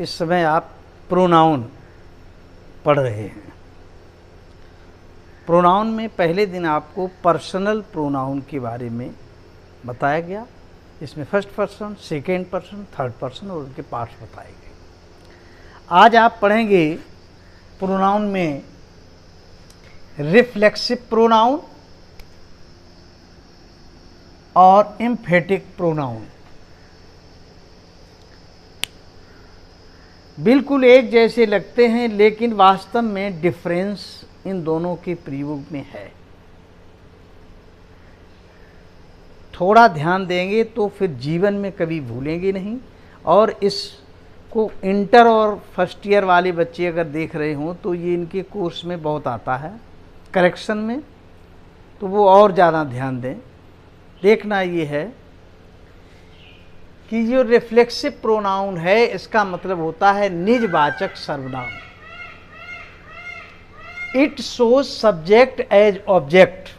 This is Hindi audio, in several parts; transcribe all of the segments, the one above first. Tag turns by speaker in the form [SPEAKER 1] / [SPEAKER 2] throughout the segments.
[SPEAKER 1] इस समय आप प्रोनाउन पढ़ रहे हैं। प्रोनाउन में पहले दिन आपको पर्सनल प्रोनाउन के बारे में बताया गया। इसमें first person, second person, third person और उनके पार्ट्स बताए गए। आज आप पढ़ेंगे प्रोनाउन में रिफ्लेक्सिव प्रोनाउन और एम्फेटिक प्रोनाउन। बिल्कुल एक जैसे लगते हैं, लेकिन वास्तव में डिफरेंस इन दोनों के प्रयोग में है। थोड़ा ध्यान देंगे तो फिर जीवन में कभी भूलेंगे नहीं। और इसको इंटर और फर्स्ट ईयर वाले बच्चे अगर देख रहे हों तो ये इनके कोर्स में बहुत आता है करेक्शन में, तो वो और ज़्यादा ध्यान दें। देखना ये है कि जो रिफ्लेक्सिव प्रोनाउन है इसका मतलब होता है निजवाचक सर्वनाम। It shows subject as object.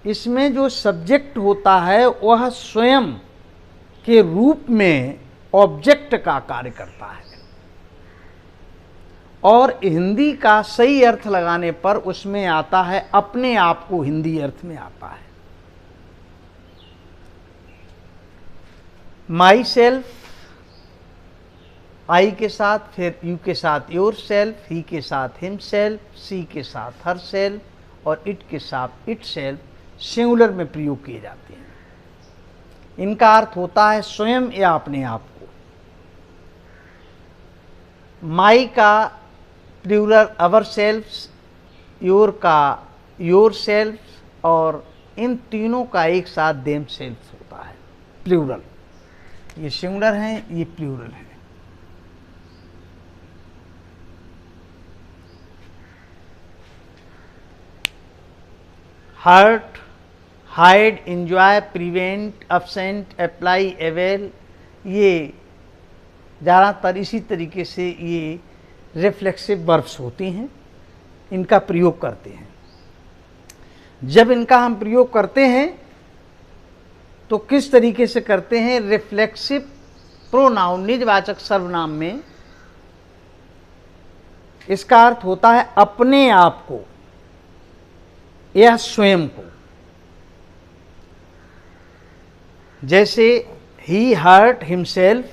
[SPEAKER 1] इसमें जो सब्जेक्ट होता है वह स्वयं के रूप में ऑब्जेक्ट का कार्य करता है, और हिंदी का सही अर्थ लगाने पर उसमें आता है अपने आप को, हिंदी अर्थ में आता है। माई सेल्फ, आई के साथ, फिर यू के साथ योर सेल्फ, ही के साथ हिम सेल्फ, सी के साथ हर सेल्फ और इट के साथ इट सेल्फ सिंगुलर में प्रयोग किए जाते हैं। इनका अर्थ होता है स्वयं या अपने आप को। माई का प्लूरल अवर सेल्फ्स, योर का योर सेल्फ और इन तीनों का एक साथ देम सेल्फ होता है प्लूरल। ये सिंगुलर हैं, ये प्लूरल है। Hurt, hide, enjoy, prevent, absent, apply, avail, ये ज़्यादातर इसी तरीके से ये रिफ्लेक्सिव वर्ब्स होती हैं, इनका प्रयोग करते हैं। जब इनका हम प्रयोग करते हैं तो किस तरीके से करते हैं? रिफ्लेक्सिव प्रोनाउन निजवाचक सर्वनाम में इसका अर्थ होता है अपने आप को या स्वयं को। जैसे ही हर्ट हिमसेल्फ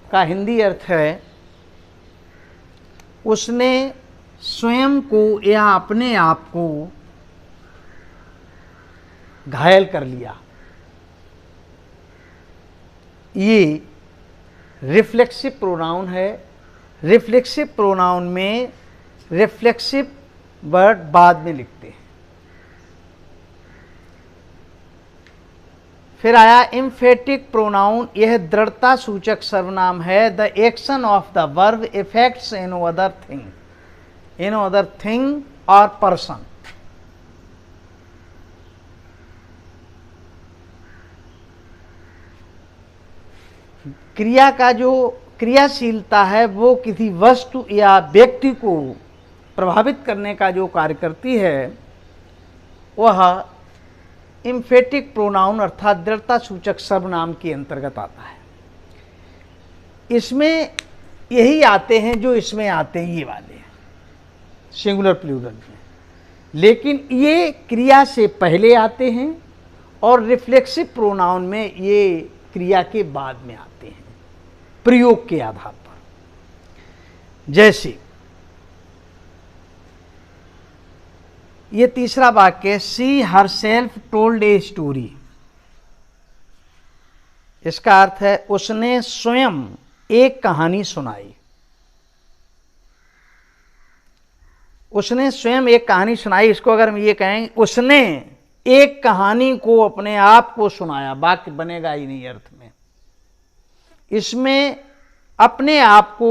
[SPEAKER 1] का हिंदी अर्थ है उसने स्वयं को या अपने आप को घायल कर लिया। ये रिफ्लेक्सिव प्रोनाउन है। रिफ्लेक्सिव प्रोनाउन में रिफ्लेक्सिव वर्ड बाद में लिखते हैं। फिर आया एम्फेटिक प्रोनाउन। यह दृढ़ता सूचक सर्वनाम है। The action of the verb effects in other thing और पर्सन। क्रिया का जो क्रियाशीलता है वो किसी वस्तु या व्यक्ति को प्रभावित करने का जो कार्य करती है वह एम्फेटिक प्रोनाउन अर्थात दृढ़ता सूचक सर्वनाम के अंतर्गत आता है। इसमें यही आते हैं जो इसमें आते हैं, ये वाले सिंगुलर प्लूरल में, लेकिन ये क्रिया से पहले आते हैं और रिफ्लेक्सिव प्रोनाउन में ये क्रिया के बाद में आते हैं प्रयोग के आधार पर। जैसे ये तीसरा वाक्य, she herself told a story. इसका अर्थ है उसने स्वयं एक कहानी सुनाई। उसने स्वयं एक कहानी सुनाई। इसको अगर हम ये कहें उसने एक कहानी को अपने आप को सुनाया, वाक्य बनेगा ही नहीं अर्थ में। इसमें अपने आप को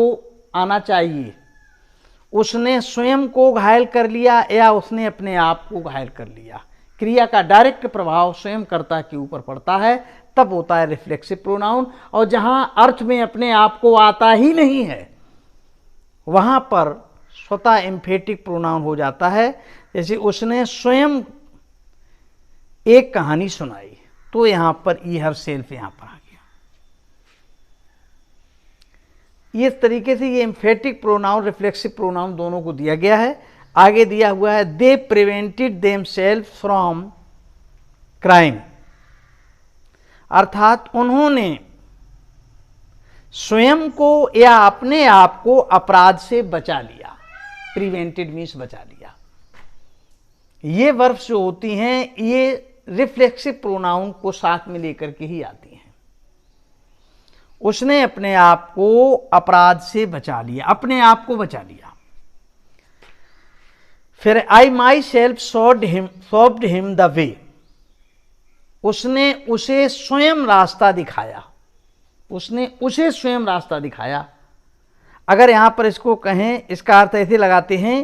[SPEAKER 1] आना चाहिए। उसने स्वयं को घायल कर लिया या उसने अपने आप को घायल कर लिया। क्रिया का डायरेक्ट प्रभाव स्वयं कर्ता के ऊपर पड़ता है, तब होता है रिफ्लेक्सिव प्रोनाउन। और जहां अर्थ में अपने आप को आता ही नहीं है वहां पर स्वतः एम्फेटिक प्रोनाउन हो जाता है। जैसे उसने स्वयं एक कहानी सुनाई, तो यहां पर ई हर सेल्फ यहां पर आ गया। इस तरीके से ये एम्फेटिक प्रोनाउन रिफ्लेक्सिव प्रोनाउन दोनों को दिया गया है। आगे दिया हुआ है दे प्रिवेंटेड देमसेल्फ फ्रॉम क्राइम, अर्थात उन्होंने स्वयं को या अपने आप को अपराध से बचा लिया। प्रिवेंटेड मीन्स बचा लिया। ये वर्ब्स जो होती हैं ये रिफ्लेक्सिव प्रोनाउन को साथ में लेकर के ही आती हैं। उसने अपने आप को अपराध से बचा लिया, अपने आप को बचा लिया। फिर I myself showed him the way, उसने उसे स्वयं रास्ता दिखाया। उसने उसे स्वयं रास्ता दिखाया। अगर यहां पर इसको कहें, इसका अर्थ ऐसे लगाते हैं,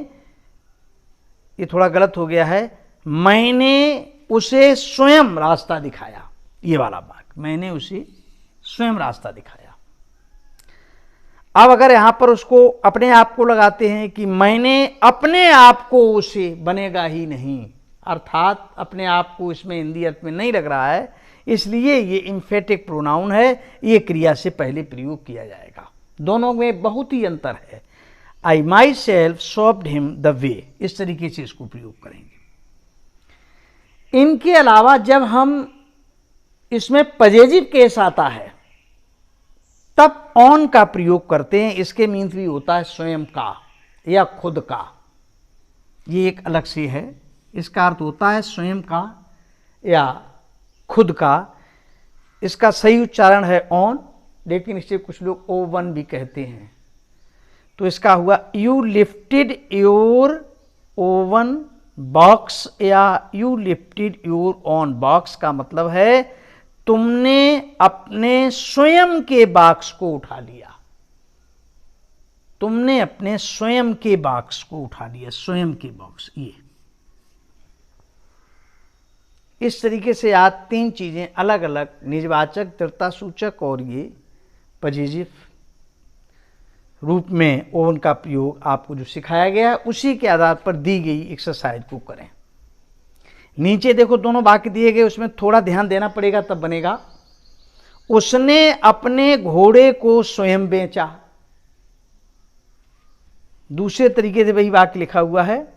[SPEAKER 1] ये थोड़ा गलत हो गया है, मैंने उसे स्वयं रास्ता दिखाया, ये वाला वाक्य, मैंने उसे स्वयं रास्ता दिखाया। अब अगर यहां पर उसको अपने आप को लगाते हैं कि मैंने अपने आप को उसे, बनेगा ही नहीं, अर्थात अपने आप को इसमें हिंदी अर्थ में नहीं लग रहा है, इसलिए ये इम्फेटिक प्रोनाउन है, ये क्रिया से पहले प्रयोग किया जाएगा। दोनों में बहुत ही अंतर है। I myself showed him the way, इस तरीके से इसको प्रयोग करेंगे। इनके अलावा जब हम इसमें पजेजिव केस आता है तब ऑन का प्रयोग करते हैं। इसके मीन्स भी होता है स्वयं का या खुद का, ये एक अलग से है। इसका अर्थ होता है स्वयं का या खुद का। इसका सही उच्चारण है ऑन, लेकिन इसे कुछ लोग ओवन भी कहते हैं। तो इसका हुआ you lifted your own box या you lifted your own box का मतलब है तुमने अपने स्वयं के बॉक्स को उठा लिया। तुमने अपने स्वयं के बॉक्स को उठा लिया, स्वयं के बॉक्स। ये इस तरीके से आज तीन चीजें अलग अलग, निजवाचक, दृढ़ता सूचक और ये पजेजिव रूप में ओवन का प्रयोग आपको जो सिखाया गया है उसी के आधार पर दी गई एक्सरसाइज को करें। नीचे देखो दोनों वाक्य दिए गए, उसमें थोड़ा ध्यान देना पड़ेगा तब बनेगा। उसने अपने घोड़े को स्वयं बेचा। दूसरे तरीके से वही वाक्य लिखा हुआ है,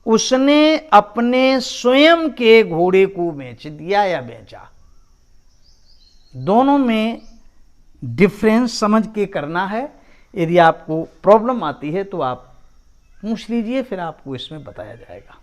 [SPEAKER 1] उसने अपने स्वयं के घोड़े को बेच दिया या बेचा। दोनों में डिफरेंस समझ के करना है। यदि आपको प्रॉब्लम आती है तो आप पूछ लीजिए, फिर आपको इसमें बताया जाएगा।